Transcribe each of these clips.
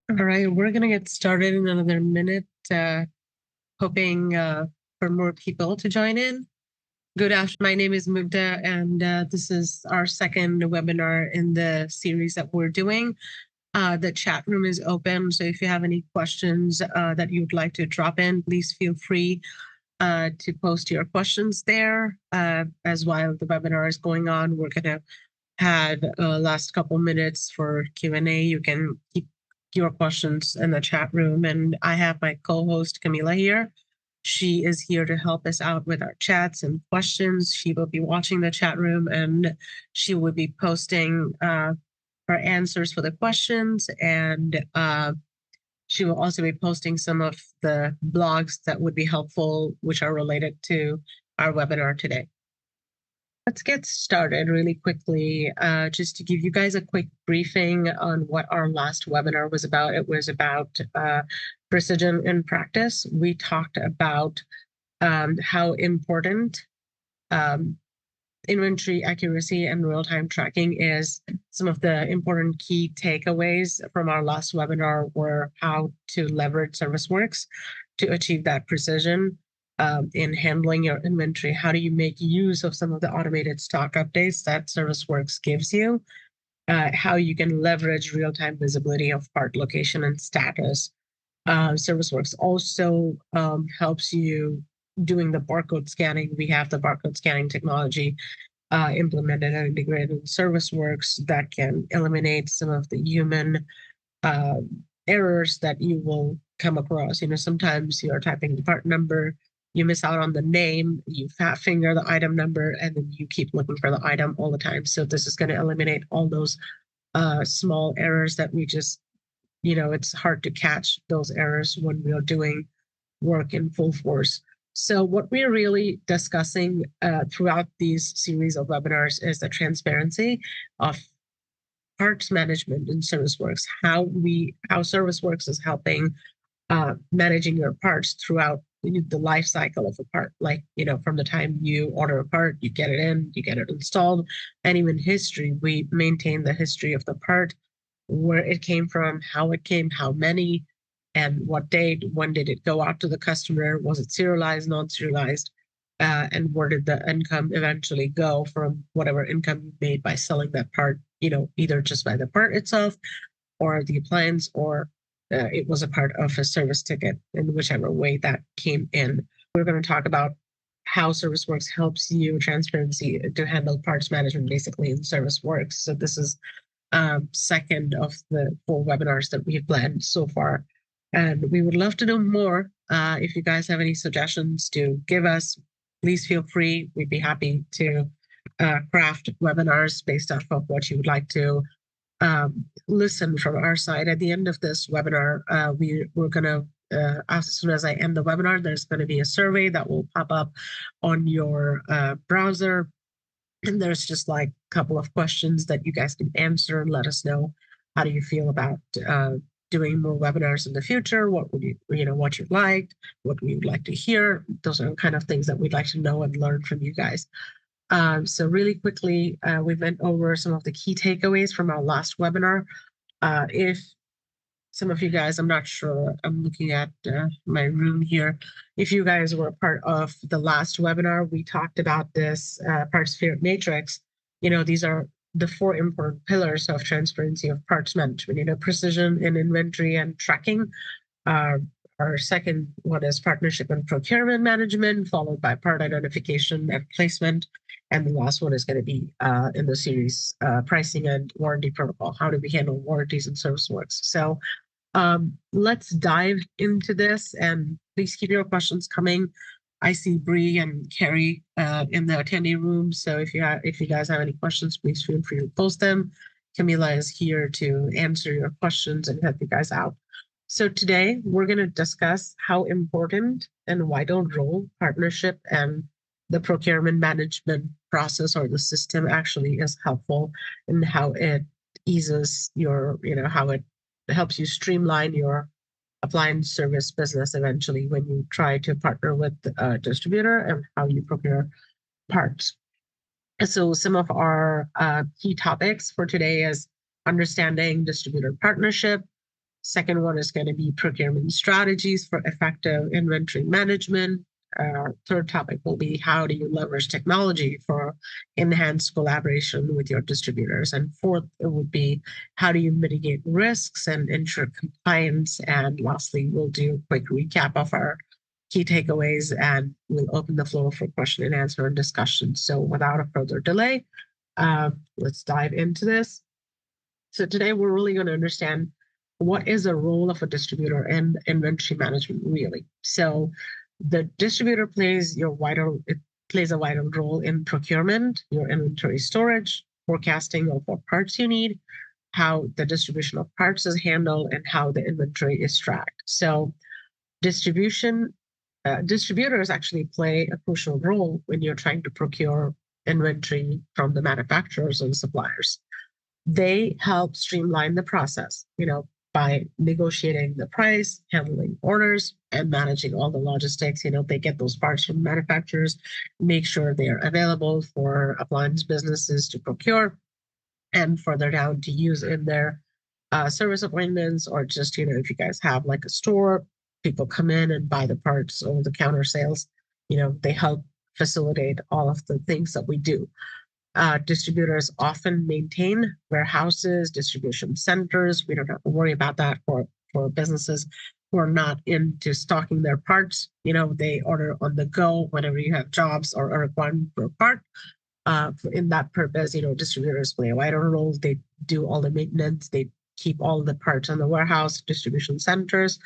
All right, we're going to get started in another minute, hoping for more people to join in. Good afternoon. My name is Mugda, and this is our second webinar in the series that we're doing. The chat room is open, so if you have any questions that you'd like to drop in, please feel free to post your questions there. As while the webinar is going on, we're going to have last couple minutes for Q&A. You can keep your questions in the chat room. And I have my co-host Camila here. She is here to help us out with our chats and questions. She will be watching the chat room and she will be posting her answers for the questions. And she will also be posting some of the blogs that would be helpful, which are related to our webinar today. Let's get started really quickly, just to give you guys a quick briefing on what our last webinar was about. It was about precision in practice. We talked about how important inventory accuracy and real-time tracking is. Some of the important key takeaways from our last webinar were how to leverage ServiceWorks to achieve that precision in handling your inventory. How do you make use of some of the automated stock updates that ServiceWorks gives you? How you can leverage real-time visibility of part location and status. ServiceWorks also helps you doing the barcode scanning. We have the barcode scanning technology implemented and integrated in ServiceWorks that can eliminate some of the human errors that you will come across. Sometimes you're typing the part number, you miss out on the name, you fat finger the item number, and then you keep looking for the item all the time. So this is going to eliminate all those small errors that we just, it's hard to catch those errors when we're doing work in full force. So what we're really discussing throughout these series of webinars is the transparency of parts management in ServiceWorks, how ServiceWorks is helping managing your parts throughout the life cycle of a part, like, from the time you order a part, you get it in, you get it installed, and even history. We maintain the history of the part, where it came from, how it came, how many, and what date, when did it go out to the customer, was it serialized, non-serialized, and where did the income eventually go from whatever income you made by selling that part, either just by the part itself or the appliance, or it was a part of a service ticket, in whichever way that came in. We're going to talk about how ServiceWorks helps you transparency to handle parts management basically in ServiceWorks. So this is second of the 4 webinars that we've planned so far. And we would love to know more. If you guys have any suggestions to give us, please feel free. We'd be happy to craft webinars based off of what you would like to listen from our side. At the end of this webinar, we're going to, as soon as I end the webinar, there's going to be a survey that will pop up on your browser. And there's just like a couple of questions that you guys can answer and let us know how do you feel about doing more webinars in the future. What would what you liked, what we would like to hear. Those are the kind of things that we'd like to know and learn from you guys. So really quickly, we went over some of the key takeaways from our last webinar. If some of you guys, I'm not sure, I'm looking at my room here. If you guys were a part of the last webinar, we talked about this part sphere matrix. These are the 4 important pillars of transparency of parts management, precision in inventory and tracking. Our second one is partnership and procurement management, followed by part identification and placement. And the last one is going to be in the series, pricing and warranty protocol. How do we handle warranties in ServiceWorks? So let's dive into this, and please keep your questions coming. I see Bree and Carrie in the attendee room. So if you guys have any questions, please feel free to post them. Camila is here to answer your questions and help you guys out. So today we're going to discuss how important and vital role partnership and the procurement management process or the system actually is helpful, and how it eases your, how it helps you streamline your appliance service business eventually when you try to partner with a distributor, and how you procure parts. So some of our key topics for today is understanding distributor partnership, Second one is going to be procurement strategies for effective inventory management. Third topic will be how do you leverage technology for enhanced collaboration with your distributors. And fourth, it would be how do you mitigate risks and ensure compliance. And lastly, we'll do a quick recap of our key takeaways and we'll open the floor for question and answer and discussion. So without a further delay, let's dive into this. So today we're really going to understand what is the role of a distributor in inventory management really. So the distributor plays a vital role in procurement, your inventory storage, forecasting of what parts you need, how the distribution of parts is handled, and how the inventory is tracked. So distributors actually play a crucial role when you're trying to procure inventory from the manufacturers and suppliers. They help streamline the process, by negotiating the price, handling orders, and managing all the logistics. They get those parts from manufacturers, make sure they are available for appliance businesses to procure, and further down to use in their service appointments, or just, if you guys have like a store, people come in and buy the parts over the counter sales, they help facilitate all of the things that we do. Distributors often maintain warehouses, distribution centers. We don't have to worry about that for businesses who are not into stocking their parts. They order on the go whenever you have jobs or a requirement for a part. In that purpose, distributors play a vital role. They do all the maintenance. They keep all the parts in the warehouse, distribution centers.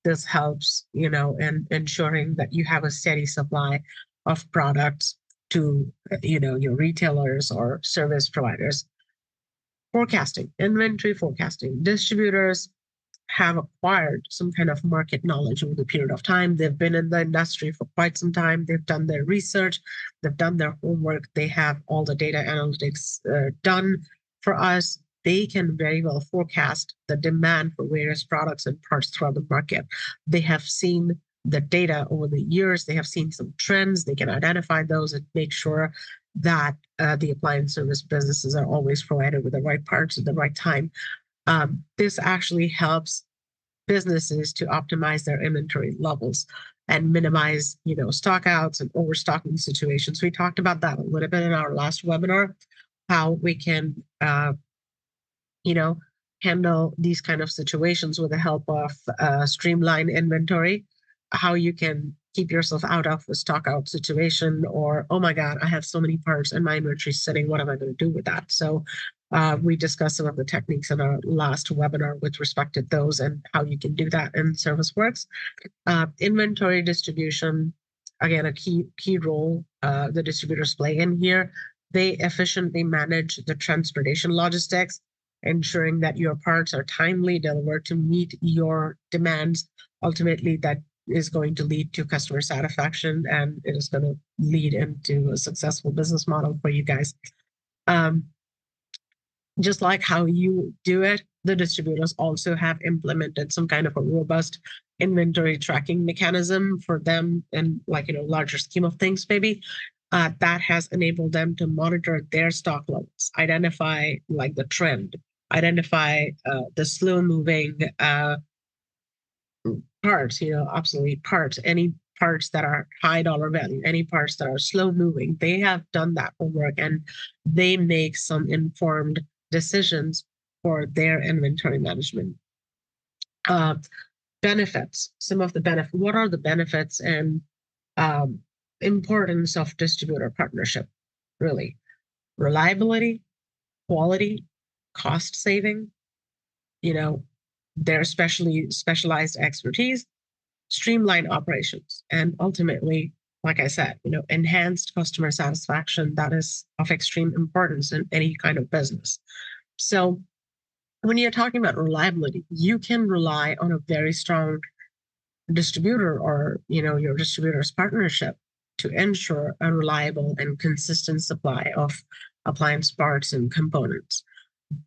This helps, in ensuring that you have a steady supply of products to your retailers or service providers. Forecasting, inventory forecasting. Distributors have acquired some kind of market knowledge over the period of time. They've been in the industry for quite some time. They've done their research. They've done their homework. They have all the data analytics done for us. They can very well forecast the demand for various products and parts throughout the market. They have seen the data over the years. They have seen some trends. They can identify those and make sure that the appliance service businesses are always provided with the right parts at the right time. This actually helps businesses to optimize their inventory levels and minimize, stockouts and overstocking situations. We talked about that a little bit in our last webinar, how we can, handle these kind of situations with the help of streamline inventory, how you can keep yourself out of a stock out situation, or, oh my God, I have so many parts and my inventory sitting. What am I going to do with that? So we discussed some of the techniques in our last webinar with respect to those and how you can do that in ServiceWorks. Inventory distribution, again, a key role the distributors play in here. They efficiently manage the transportation logistics, ensuring that your parts are timely delivered to meet your demands. Ultimately, that is going to lead to customer satisfaction, and it is going to lead into a successful business model for you guys. Just like how you do it, the distributors also have implemented some kind of a robust inventory tracking mechanism for them, and larger scheme of things, maybe. That has enabled them to monitor their stock levels, identify the trend, identify the slow moving parts, obsolete parts, any parts that are high dollar value, any parts that are slow moving. They have done that homework and they make some informed decisions for their inventory management. Benefits, some of the benefits. What are the benefits and importance of distributor partnership? Really, reliability, quality, cost saving, their specialized expertise, streamlined operations, and ultimately, like I said, enhanced customer satisfaction that is of extreme importance in any kind of business. So when you're talking about reliability, you can rely on a very strong distributor or, your distributor's partnership to ensure a reliable and consistent supply of appliance parts and components.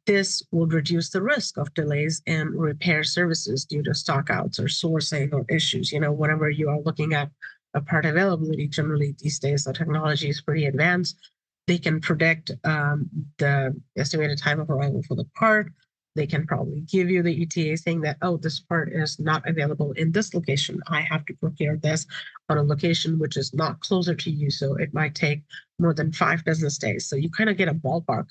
This will reduce the risk of delays in repair services due to stockouts or sourcing or issues. Whenever you are looking at a part availability, generally these days the technology is pretty advanced. They can predict the estimated time of arrival for the part. They can probably give you the ETA saying that, oh, this part is not available in this location. I have to procure this on a location which is not closer to you. So it might take more than 5 business days. So you kind of get a ballpark.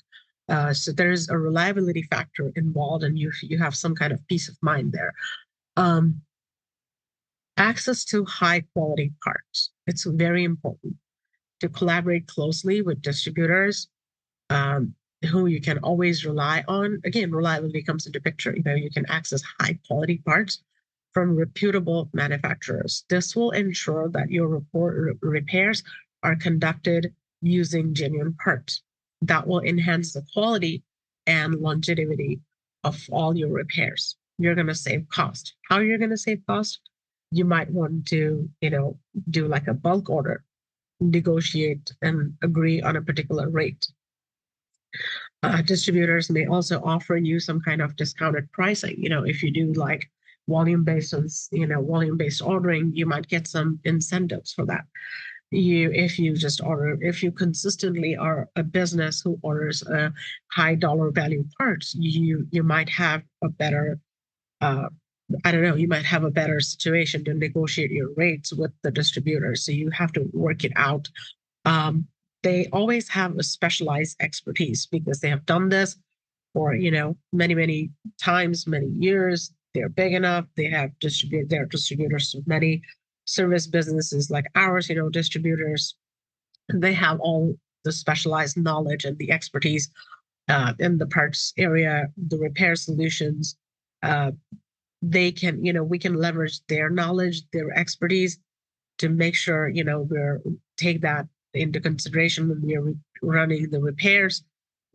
So there's a reliability factor involved, and you have some kind of peace of mind there. Um, Access to high quality parts. It's very important to collaborate closely with distributors um, who you can always rely on. Again, reliability comes into picture. You can access high quality parts from reputable manufacturers. This will ensure that your repairs are conducted using genuine parts. That will enhance the quality and longevity of all your repairs. You're going to save cost. How you're going to save cost? You might want to, do like a bulk order, negotiate and agree on a particular rate. Distributors may also offer you some kind of discounted pricing. If you do like volume-based ordering, you might get some incentives for that. If you consistently are a business who orders a high dollar value parts, you might have a better I don't know, you might have a better situation to negotiate your rates with the distributor. So you have to work it out. They always have a specialized expertise because they have done this for, many, many times, many years. They're big enough. They have their distributors to many service businesses like ours, distributors. And they have all the specialized knowledge and the expertise in the parts area, the repair solutions. We can leverage their knowledge, their expertise to make sure, we're take that into consideration when we're running the repairs.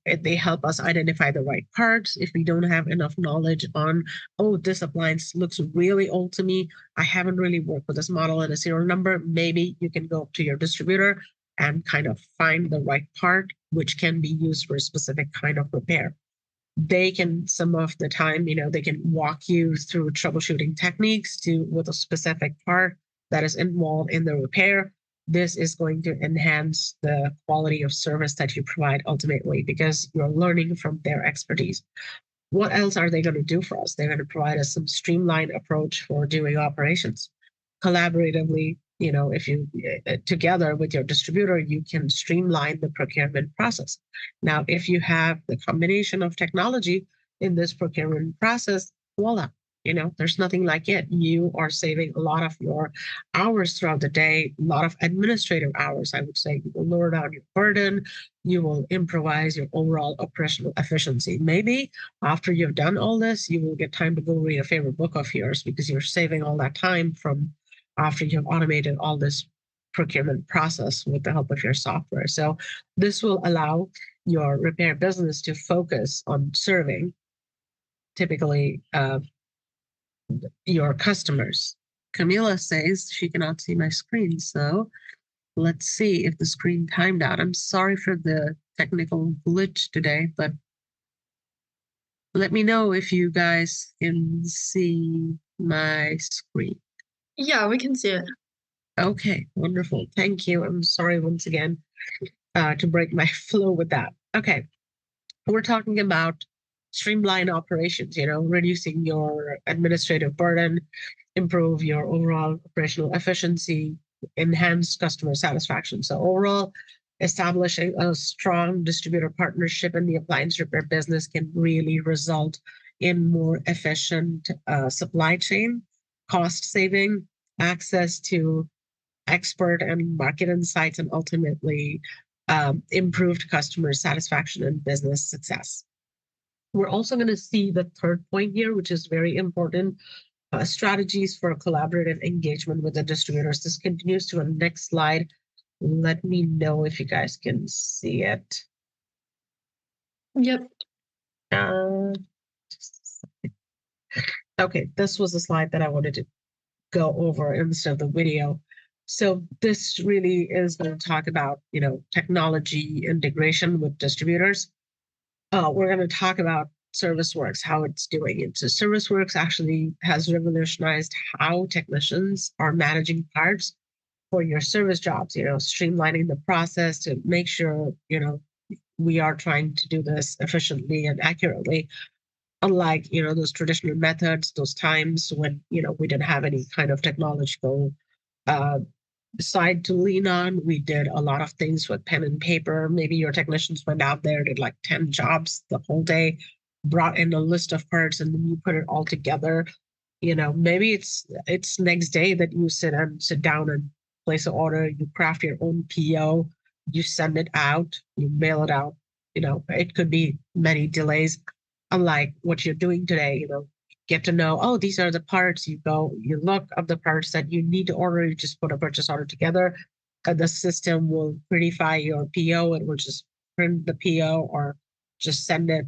They help us identify the right parts. If we don't have enough knowledge on, oh, this appliance looks really old to me, I haven't really worked with this model and a serial number, maybe you can go to your distributor and kind of find the right part, which can be used for a specific kind of repair. They can, some of the time, they can walk you through troubleshooting techniques with a specific part that is involved in the repair. This is going to enhance the quality of service that you provide ultimately because you're learning from their expertise. What else are they going to do for us? They're going to provide us some streamlined approach for doing operations. Collaboratively, if you together with your distributor, you can streamline the procurement process. Now, if you have the combination of technology in this procurement process, voila, there's nothing like it. You are saving a lot of your hours throughout the day, a lot of administrative hours, I would say. You will lower down your burden. You will improvise your overall operational efficiency. Maybe after you've done all this, you will get time to go read a favorite book of yours because you're saving all that time from after you've automated all this procurement process with the help of your software. So this will allow your repair business to focus on serving typically your customers. Camila says she cannot see my screen. So let's see if the screen timed out. I'm sorry for the technical glitch today, but let me know if you guys can see my screen. Yeah, we can see it. Okay, wonderful. Thank you. I'm sorry once again to break my flow with that. Okay, we're talking about streamline operations, reducing your administrative burden, improve your overall operational efficiency, enhance customer satisfaction. So overall, establishing a strong distributor partnership in the appliance repair business can really result in more efficient supply chain, cost saving, access to expert and market insights, and ultimately improved customer satisfaction and business success. We're also going to see the third point here, which is very important, strategies for collaborative engagement with the distributors. This continues to the next slide. Let me know if you guys can see it. Yep. Okay, this was a slide that I wanted to go over instead of the video. So this really is going to talk about, technology integration with distributors. We're going to talk about ServiceWorks, how it's doing it. So ServiceWorks actually has revolutionized how technicians are managing parts for your service jobs, streamlining the process to make sure, we are trying to do this efficiently and accurately. unlike, those traditional methods, those times when, we didn't have any kind of technological uh, side to lean on. We did a lot of things with pen and paper. Maybe your technicians went out there, did like 10 jobs the whole day, brought in a list of parts, and then you put it all together. Maybe it's next day that you sit down and place an order, you craft your own PO, you send it out, you mail it out. It could be many delays, unlike what you're doing today. Get to know, oh, these are the parts. You go, you look up the parts that you need to order, you just put a purchase order together, and the system will prettify your PO. It will just print the PO or just send it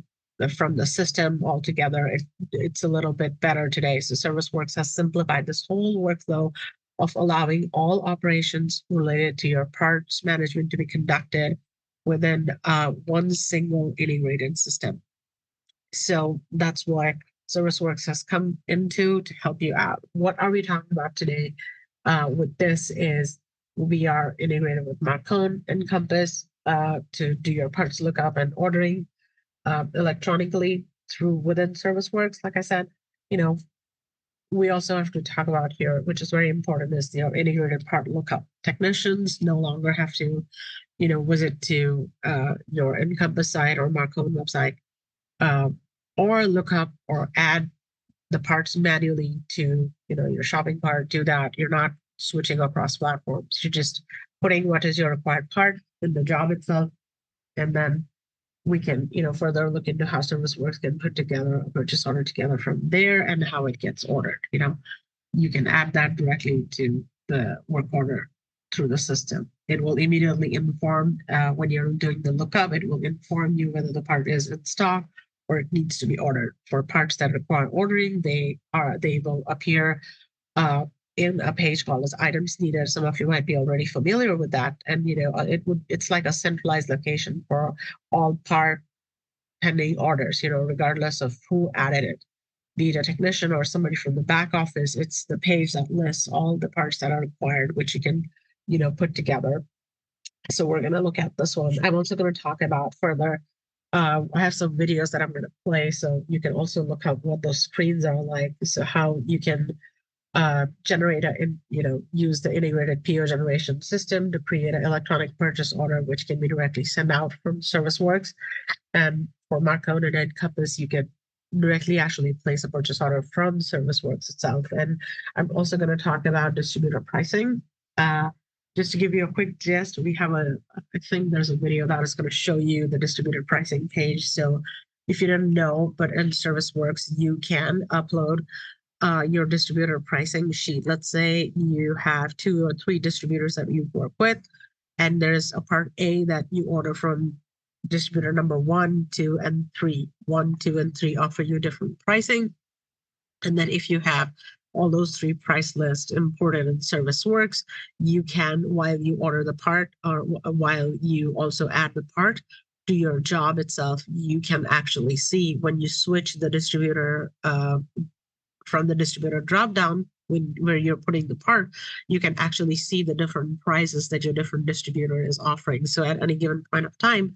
from the system altogether. It's a little bit better today. So ServiceWorks has simplified this whole workflow of allowing all operations related to your parts management to be conducted within one single integrated system. So that's what ServiceWorks has come into to help you out. What are we talking about today with this is we are integrated with Marcon and Compass to do your parts lookup and ordering electronically through within ServiceWorks. Like I said, we also have to talk about here, which is very important, is the integrated part lookup. Technicians no longer have to, visit to your Encompass site or Marcon website or look up or add the parts manually to, your shopping cart. Do that. You're not switching across platforms. You're just putting what is your required part in the job itself, and then we can, further look into how ServiceWorks can put together a purchase order together from there and how it gets ordered. You can add that directly to the work order through the system. It will immediately inform when you're doing the lookup. It will inform you whether the part is in stock or it needs to be ordered. For parts that require ordering, they will appear in a page called as items needed. Some of you might be already familiar with that, and it's like a centralized location for all part pending orders. Regardless of who added it, be it a technician or somebody from the back office. It's the page that lists all the parts that are required, which you can put together. So we're going to look at this one. I'm also going to talk about further. I have some videos that I'm going to play, so you can also look up what those screens are like. So how you can generate use the integrated PO generation system to create an electronic purchase order, which can be directly sent out from ServiceWorks. And for Marcon and Encompass, you can directly actually place a purchase order from ServiceWorks itself. And I'm also going to talk about distributor pricing. Just to give you a quick gist, I think there's a video that is going to show you the distributor pricing page. So if you didn't know, but in ServiceWorks, you can upload your distributor pricing sheet. Let's say you have 2 or 3 distributors that you work with, and there's a part A that you order from distributor number 1, 2, and 3. 1, 2, and 3 offer you different pricing. And then if you have all those 3 price lists imported in ServiceWorks, you can, while you order the part or while you also add the part to your job itself, you can actually see when you switch the distributor from the distributor dropdown where you're putting the part, you can actually see the different prices that your different distributor is offering. So at any given point of time,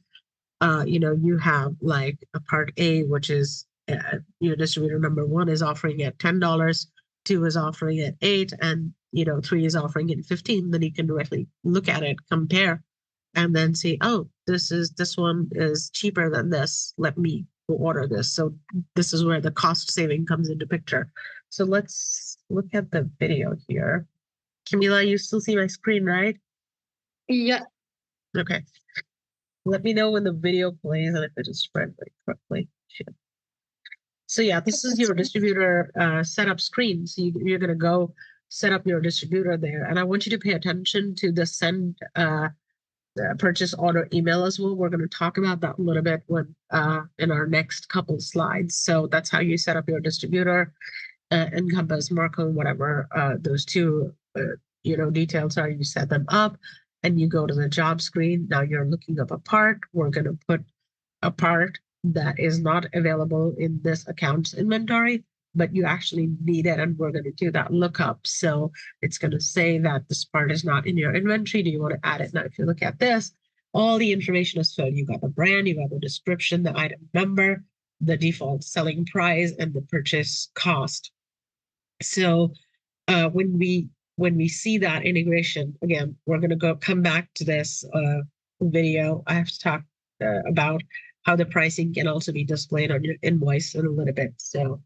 you have like a part A, which is your distributor number 1 is offering at $10, 2 is offering at 8, and 3 is offering at 15. Then you can directly look at it, compare, and then see, oh, this one is cheaper than this. Let me go order this. So this is where the cost saving comes into picture. So let's look at the video here. Camila, you still see my screen, right? Yeah. Okay. Let me know when the video plays and if it is spread very correctly. So yeah, this is your distributor setup screen. So you're going to go set up your distributor there. And I want you to pay attention to the send purchase order email as well. We're going to talk about that a little bit when in our next couple slides. So that's how you set up your distributor, Encompass, Marcon, whatever those 2 details are. You set them up and you go to the job screen. Now you're looking up a part. We're going to put a part that is not available in this account's inventory, but you actually need it, and we're going to do that lookup. So it's going to say that this part is not in your inventory. Do you want to add it? Now, if you look at this, all the information is filled. You got the brand, you got the description, the item number, the default selling price and the purchase cost. So when we see that integration, again, we're going to come back to this video. I have to talk about how the pricing can also be displayed on your invoice in a little bit. So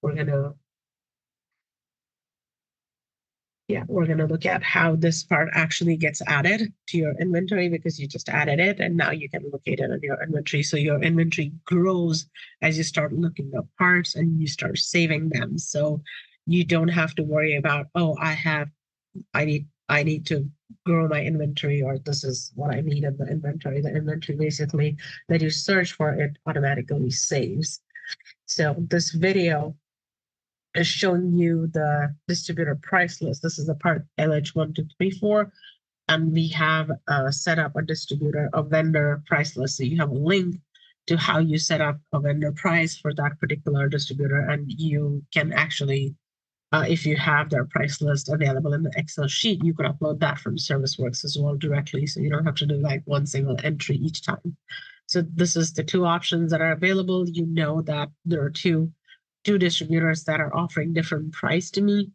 we're going to look at how this part actually gets added to your inventory, because you just added it and now you can locate it on your inventory. So your inventory grows as you start looking at parts and you start saving them. So you don't have to worry about, oh, I need to grow my inventory, or this is what I need in the inventory. The inventory basically that you search for, it automatically saves. So this video is showing you the distributor price list. This is the part LH1234, and we have set up a vendor price list. So you have a link to how you set up a vendor price for that particular distributor, and you can actually, if you have their price list available in the Excel sheet, you can upload that from ServiceWorks as well directly, so you don't have to do like one single entry each time. So this is the two options that are available. You know that there are two distributors that are offering different price to me.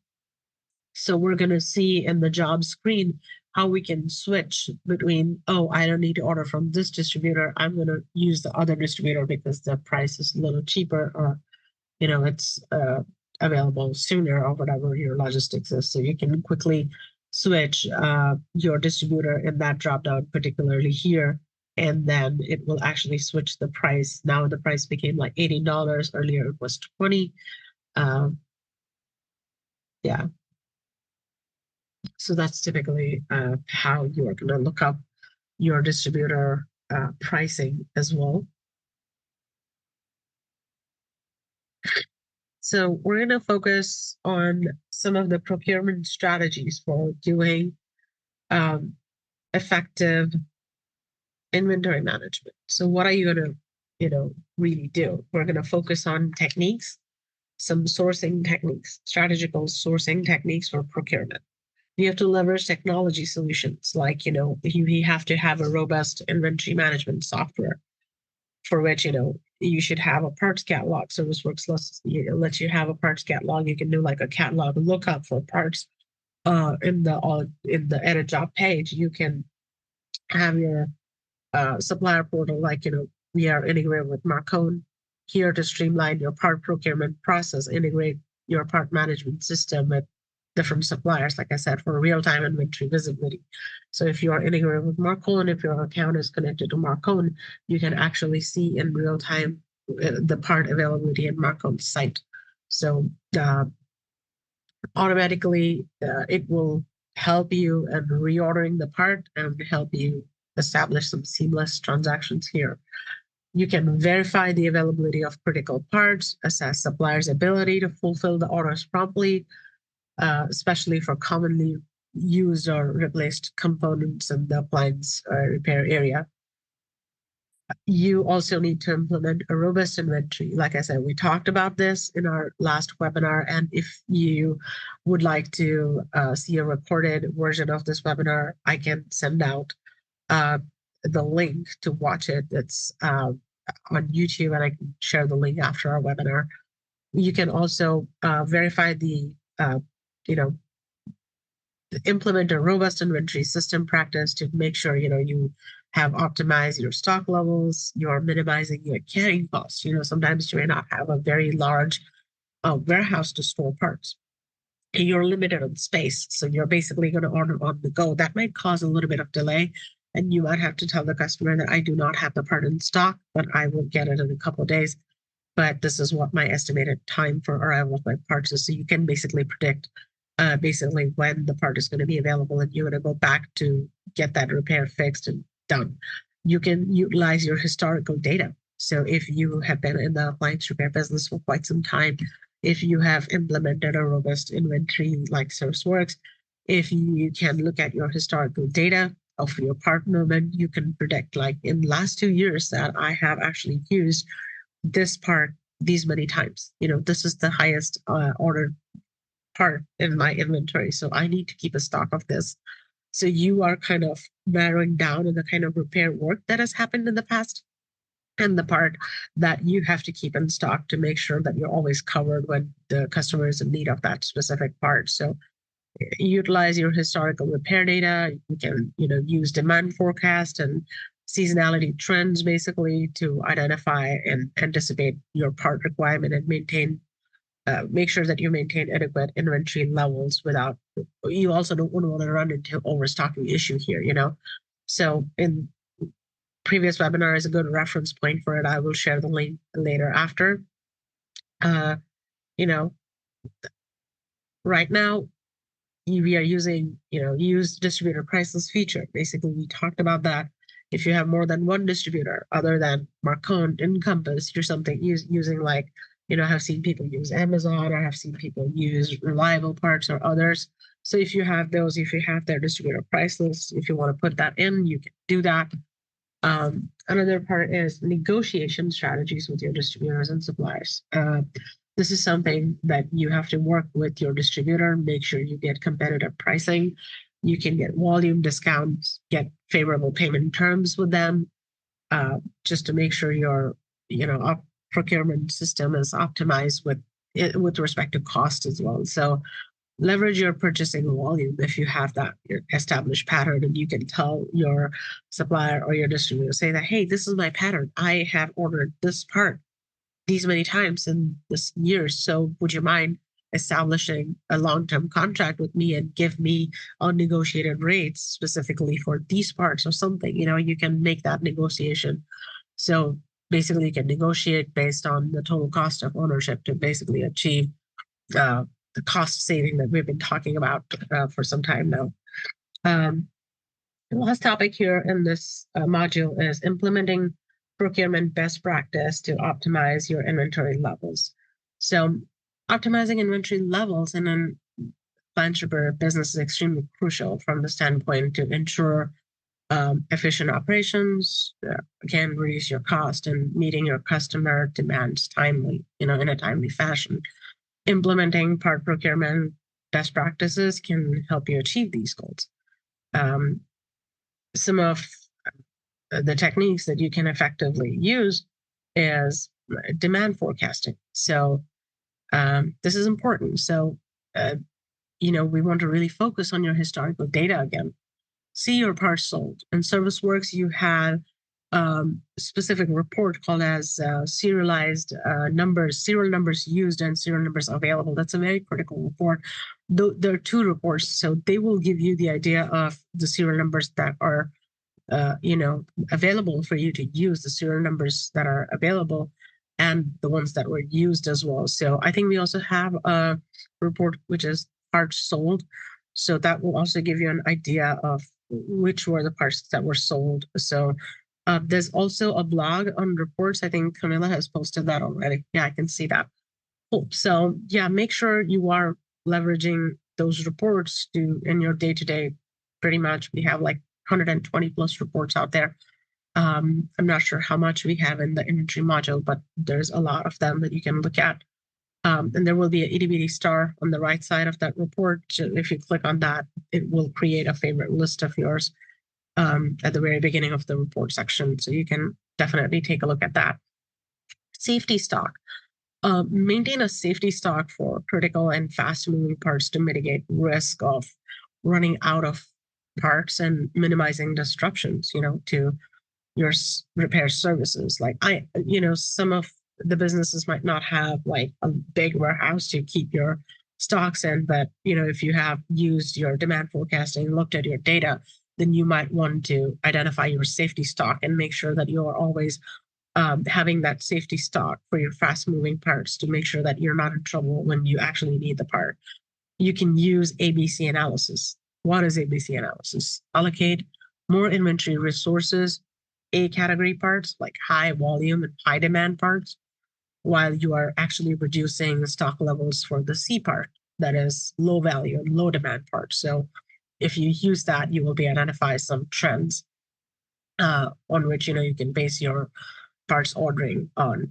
So we're going to see in the job screen how we can switch between, oh, I don't need to order from this distributor, I'm going to use the other distributor because the price is a little cheaper, or it's available sooner, or whatever your logistics is. So you can quickly switch your distributor in that drop down, particularly here, and then it will actually switch the price. Now the price became like $80. Earlier it was $20. Yeah. So that's typically how you are going to look up your distributor pricing as well. So we're going to focus on some of the procurement strategies for doing effective inventory management. So what are you going to, really do? We're going to focus on techniques, some sourcing techniques, strategical sourcing techniques for procurement. You have to leverage technology solutions, like, you have to have a robust inventory management software for which, you should have a parts catalog. ServiceWorks lets you have a parts catalog. You can do like a catalog lookup for parts in the edit job page. You can have your supplier portal, like, we are integrated with Marcone here to streamline your part procurement process, integrate your part management system with different suppliers, like I said, for real-time inventory visibility. So if you are integrated with Marcone, if your account is connected to Marcone, you can actually see in real time the part availability in Marcone's site. So automatically it will help you in reordering the part and help you establish some seamless transactions here. You can verify the availability of critical parts, assess suppliers' ability to fulfill the orders promptly, especially for commonly used or replaced components in the appliance repair area. You also need to implement a robust inventory. Like I said, we talked about this in our last webinar, and if you would like to see a recorded version of this webinar, I can send out the link to watch it. It's on YouTube, and I can share the link after our webinar. You can also verify implement a robust inventory system practice to make sure, you have optimized your stock levels, you're minimizing your carrying costs. Sometimes you may not have a very large warehouse to store parts. You're limited on space, so you're basically going to order on the go. That might cause a little bit of delay, and you might have to tell the customer that I do not have the part in stock, but I will get it in a couple of days. But this is what my estimated time for arrival of my parts is. So you can basically predict basically when the part is going to be available, and you're going to go back to get that repair fixed and done. You can utilize your historical data. So if you have been in the appliance repair business for quite some time, if you have implemented a robust inventory like ServiceWorks, if you can look at your historical data of your part movement, you can predict, like, in the last 2 years that I have actually used this part these many times. This is the highest ordered part in my inventory, so I need to keep a stock of this. So you are kind of narrowing down on the kind of repair work that has happened in the past. and the part that you have to keep in stock to make sure that you're always covered when the customer is in need of that specific part. So utilize your historical repair data. You can, use demand forecast and seasonality trends basically to identify and anticipate your part requirement and make sure that you maintain adequate inventory levels without. You also don't want to run into overstocking issue here. So in previous webinar is a good reference point for it. I will share the link later after. You know, right now we are using, use distributor priceless feature. Basically, we talked about that. If you have more than one distributor other than Marcon, Encompass, you're something using like, have seen people use Amazon, or have seen people use Reliable Parts or others. So if you have those, if you have their distributor price list, if you want to put that in, you can do that. Another part is negotiation strategies with your distributors and suppliers. This is something that you have to work with your distributor, make sure you get competitive pricing. You can get volume discounts, get favorable payment terms with them, just to make sure your, procurement system is optimized with respect to cost as well. So leverage your purchasing volume if you have that established pattern, and you can tell your supplier or your distributor, say that, hey, this is my pattern. I have ordered this part these many times in this year. So would you mind establishing a long-term contract with me and give me unnegotiated rates specifically for these parts or something? You can make that negotiation. So basically you can negotiate based on the total cost of ownership to basically achieve the cost saving that we've been talking about for some time now. The last topic here in this module is implementing procurement best practice to optimize your inventory levels. So optimizing inventory levels in an entrepreneur business is extremely crucial from the standpoint to ensure efficient operations, again, reduce your cost and meeting your customer demands timely, in a timely fashion. Implementing part procurement best practices can help you achieve these goals. Some of the techniques that you can effectively use is demand forecasting. So this is important. So, we want to really focus on your historical data again. See your parts sold. In ServiceWorks, you have specific report called as serialized numbers, serial numbers used and serial numbers available. That's a very critical report. There are two reports, so they will give you the idea of the serial numbers that are, available for you to use, the serial numbers that are available, and the ones that were used as well. So I think we also have a report which is parts sold. So that will also give you an idea of which were the parts that were sold. So there's also a blog on reports. I think Camilla has posted that already. Yeah, I can see that. Cool. So yeah, make sure you are leveraging those reports in your day-to-day. Pretty much we have like 120 plus reports out there. I'm not sure how much we have in the inventory module, but there's a lot of them that you can look at. And there will be an itty bitty star on the right side of that report. So if you click on that, it will create a favorite list of yours at the very beginning of the report section. So you can definitely take a look at that. Safety stock. Maintain a safety stock for critical and fast moving parts to mitigate risk of running out of parts and minimizing disruptions, to your repair services. Like some of the businesses might not have like a big warehouse to keep your stocks in, but if you have used your demand forecasting, looked at your data, then you might want to identify your safety stock and make sure that you're always having that safety stock for your fast moving parts to make sure that you're not in trouble when you actually need the part. You can use ABC analysis. What is ABC analysis? Allocate more inventory resources, A category parts like high volume and high demand parts, while you are actually reducing stock levels for the C part, that is low value and low demand parts. So if you use that, you will be identify some trends on which you can base your parts ordering on.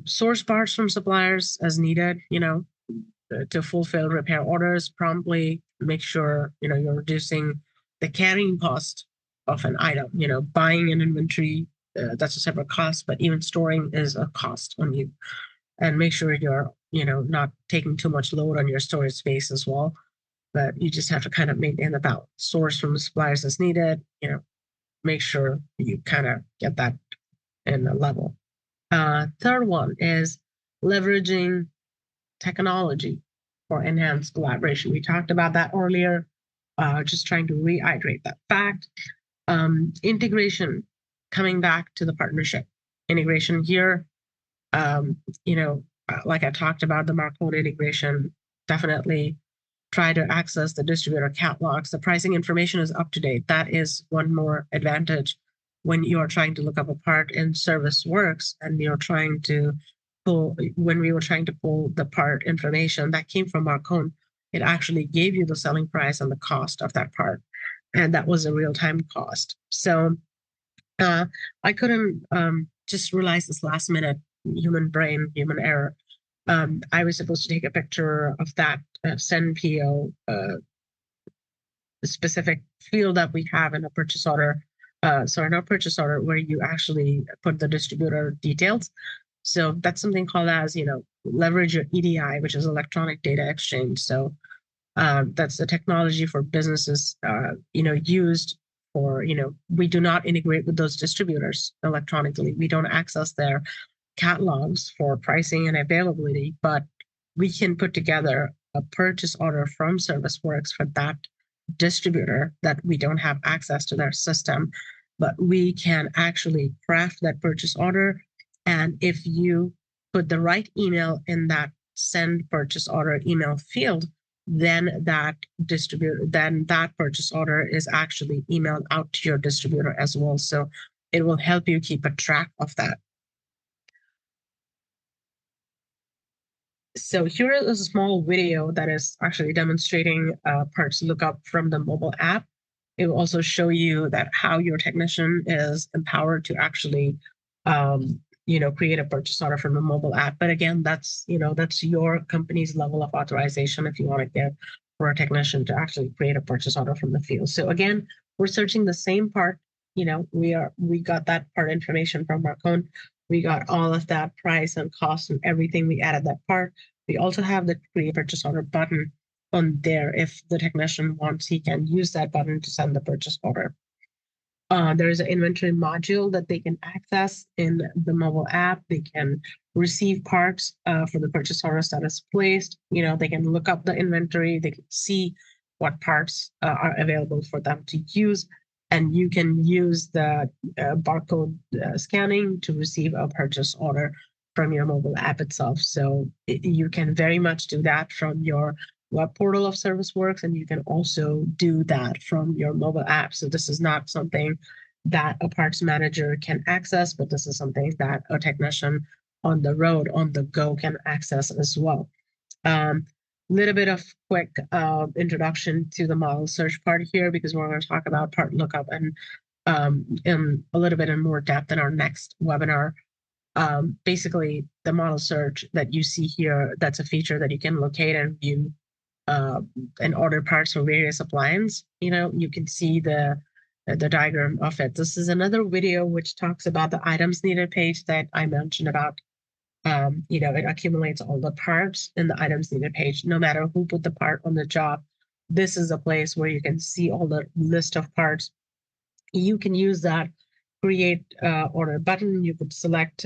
Source parts from suppliers as needed, to fulfill repair orders promptly. Make sure you're reducing the carrying cost of an item. Buying an inventory that's a separate cost, but even storing is a cost on you. And make sure you're, not taking too much load on your storage space as well. But you just have to kind of maintain the balance. Source from suppliers as needed, make sure you kind of get that in a level. Third one is leveraging technology for enhanced collaboration. We talked about that earlier, just trying to reiterate that fact. Integration, coming back to the partnership. Integration here, like I talked about the Marconi integration, definitely try to access the distributor catalogs. The pricing information is up to date. That is one more advantage when you are trying to look up a part in ServiceWorks and you're trying to when we were trying to pull the part information that came from Marconi, it actually gave you the selling price and the cost of that part. And that was a real-time cost. So I couldn't just realize this last minute, human brain, human error. I was supposed to take a picture of that send PO specific field that we have in a purchase order. Not purchase order, where you actually put the distributor details. So that's something called as, leverage your EDI, which is electronic data exchange. So that's the technology for businesses, used for, we do not integrate with those distributors electronically. We don't access their catalogs for pricing and availability, but we can put together a purchase order from ServiceWorks for that distributor that we don't have access to their system, but we can actually craft that purchase order. And if you put the right email in that send purchase order email field, then that purchase order is actually emailed out to your distributor as well. So it will help you keep a track of that. So here is a small video that is actually demonstrating parts lookup from the mobile app. It will also show you that how your technician is empowered to actually, create a purchase order from the mobile app. But again, that's your company's level of authorization if you want to get for a technician to actually create a purchase order from the field. So again, we're searching the same part. We got that part information from Marconi. We got all of that price and cost and everything. We added that part. We also have the create purchase order button on there. If the technician wants, he can use that button to send the purchase order. There is an inventory module that they can access in the mobile app. They can receive parts for the purchase orders that is placed. They can look up the inventory. They can see what parts are available for them to use. And you can use the barcode scanning to receive a purchase order from your mobile app itself. So you can very much do that from your web portal of ServiceWorks, and you can also do that from your mobile app. So this is not something that a parts manager can access, but this is something that a technician on the road, on the go, can access as well. Little bit of quick introduction to the model search part here, because we're going to talk about part lookup and in a little bit in more depth in our next webinar. Basically, the model search that you see here, that's a feature that you can locate and view and order parts for various appliances. You can see the diagram of it. This is another video which talks about the items needed page that I mentioned about. It accumulates all the parts in the items needed page, no matter who put the part on the job. This is a place where you can see all the list of parts. You can use that create order button. You could select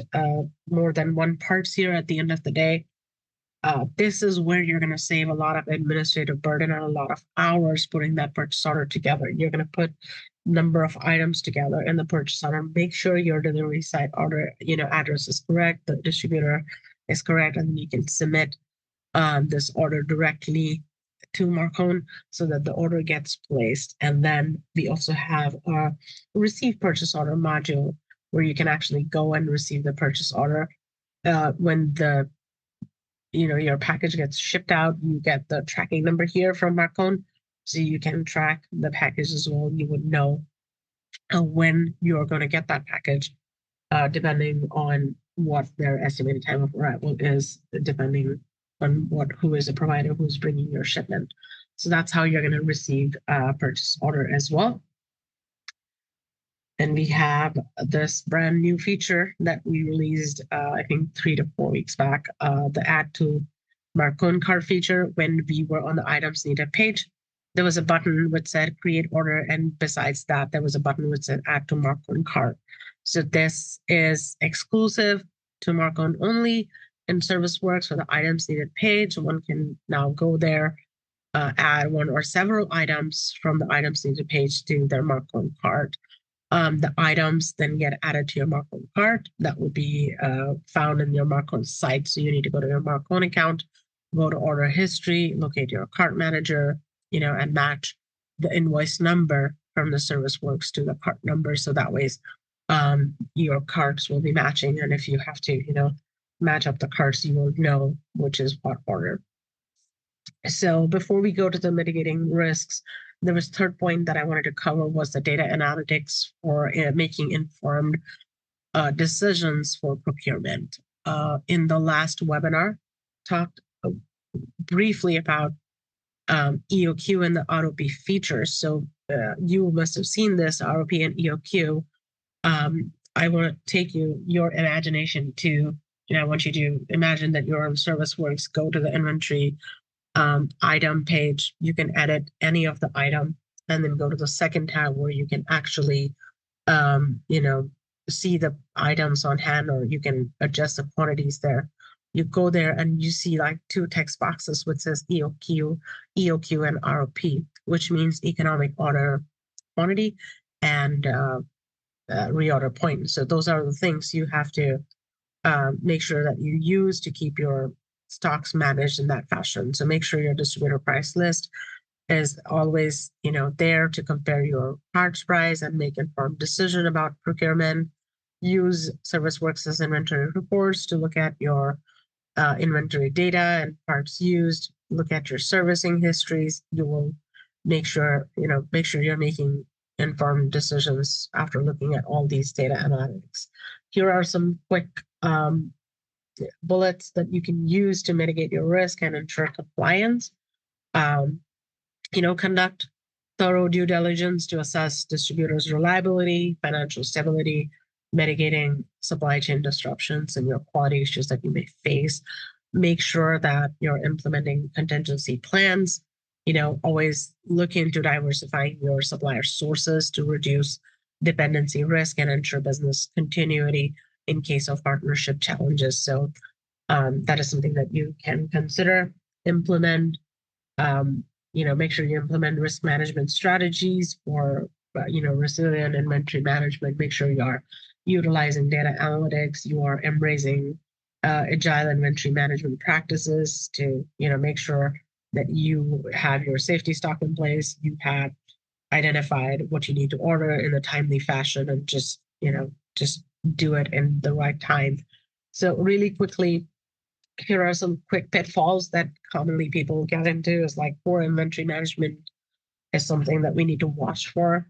more than one parts here at the end of the day. This is where you're going to save a lot of administrative burden and a lot of hours putting that purchase order together. You're going to put number of items together in the purchase order. Make sure your delivery site order, address is correct, the distributor is correct, and then you can submit this order directly to Marconi so that the order gets placed. And then we also have a receive purchase order module where you can actually go and receive the purchase order when the your package gets shipped out. You get the tracking number here from Marconi, so you can track the package as well. You would know when you're going to get that package, depending on what their estimated time of arrival is, depending on who is the provider who's bringing your shipment. So that's how you're going to receive a purchase order as well. And we have this brand new feature that we released, I think 3 to 4 weeks back, the add to Marcon cart feature. When we were on the items needed page, there was a button which said create order. And besides that, there was a button which said add to Marcon cart. So this is exclusive to Marcon only in ServiceWorks for the items needed page. One can now go there, add one or several items from the items needed page to their Marcon cart. The items then get added to your Marcon cart. That will be found in your Marcon site. So you need to go to your Marcon account, go to order history, locate your cart manager, and match the invoice number from the ServiceWorks to the cart number. So that way, your carts will be matching. And if you have to, match up the carts, you will know which is what order. So before we go to the mitigating risks, there was third point that I wanted to cover was the data analytics for making informed decisions for procurement. In the last webinar, talked briefly about EOQ and the ROP features. So you must have seen this ROP and EOQ. I want to take your imagination to, I want you to imagine that you're on ServiceWorks, go to the inventory item page. You can edit any of the item and then go to the second tab where you can actually, see the items on hand, or you can adjust the quantities there. You go there and you see like 2 text boxes which says EOQ and ROP, which means economic order quantity and reorder point. So those are the things you have to make sure that you use to keep your stocks managed in that fashion. So make sure your distributor price list is always, there to compare your parts price and make informed decision about procurement. Use ServiceWorks' inventory reports to look at your inventory data and parts used. Look at your servicing histories. You will make sure you're making informed decisions after looking at all these data analytics. Here are some quick bullets that you can use to mitigate your risk and ensure compliance. Conduct thorough due diligence to assess distributors' reliability, financial stability, mitigating supply chain disruptions and your quality issues that you may face. Make sure that you're implementing contingency plans. Always look into diversifying your supplier sources to reduce dependency risk and ensure business continuity in case of partnership challenges. So that is something that you can consider. Implement, make sure you implement risk management strategies for, resilient inventory management. Make sure you are utilizing data analytics. You are embracing agile inventory management practices to, make sure that you have your safety stock in place. You have identified what you need to order in a timely fashion and just do it in the right time. So really quickly, here are some quick pitfalls that commonly people get into is like poor inventory management is something that we need to watch for.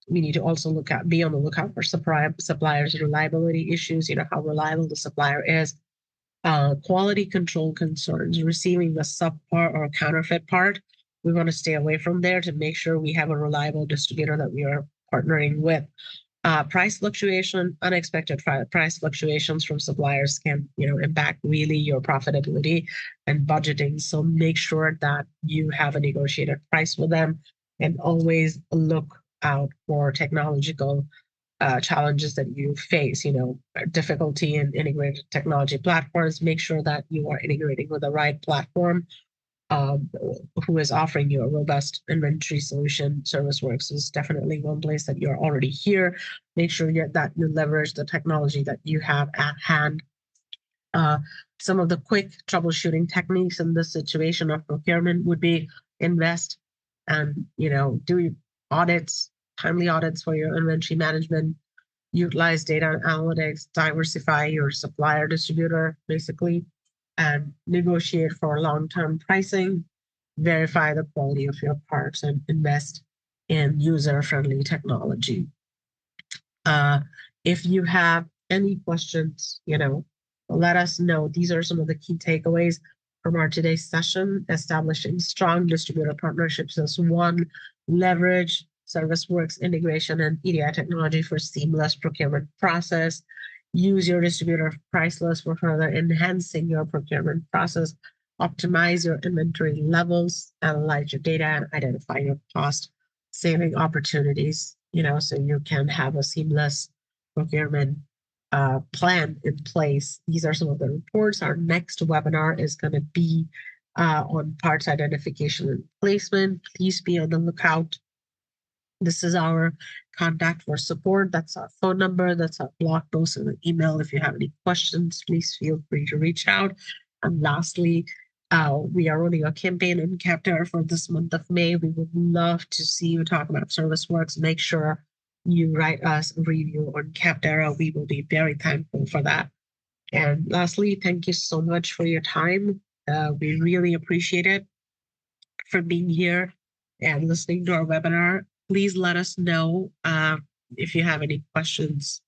We need to also be on the lookout for suppliers' reliability issues, how reliable the supplier is. Quality control concerns, receiving the subpar or counterfeit part. We want to stay away from there to make sure we have a reliable distributor that we are partnering with. Price fluctuation, unexpected price fluctuations from suppliers can, impact really your profitability and budgeting. So make sure that you have a negotiated price with them, and always look out for technological challenges that you face, difficulty in integrated technology platforms. Make sure that you are integrating with the right platform who is offering you a robust inventory solution. ServiceWorks is definitely one place that you're already here. Make sure that you leverage the technology that you have at hand. Some of the quick troubleshooting techniques in this situation of procurement would be invest and, do audits, timely audits for your inventory management, utilize data analytics, diversify your supplier distributor, basically, and negotiate for long-term pricing, verify the quality of your parts, and invest in user-friendly technology. If you have any questions, let us know. These are some of the key takeaways from our today's session. Establishing strong distributor partnerships as one, leverage ServiceWorks integration and EDI technology for seamless procurement process. Use your distributor price list for further enhancing your procurement process. Optimize your inventory levels, analyze your data, and identify your cost saving opportunities, so you can have a seamless procurement plan in place. These are some of the reports. Our next webinar is going to be on parts identification and placement. Please be on the lookout. This is our contact for support. That's our phone number. That's our blog post and an email. If you have any questions, please feel free to reach out. And lastly, we are running a campaign in Capterra for this month of May. We would love to see you talk about ServiceWorks. Make sure you write us a review on Capterra. We will be very thankful for that. And lastly, thank you so much for your time. We really appreciate it for being here and listening to our webinar. Please let us know if you have any questions.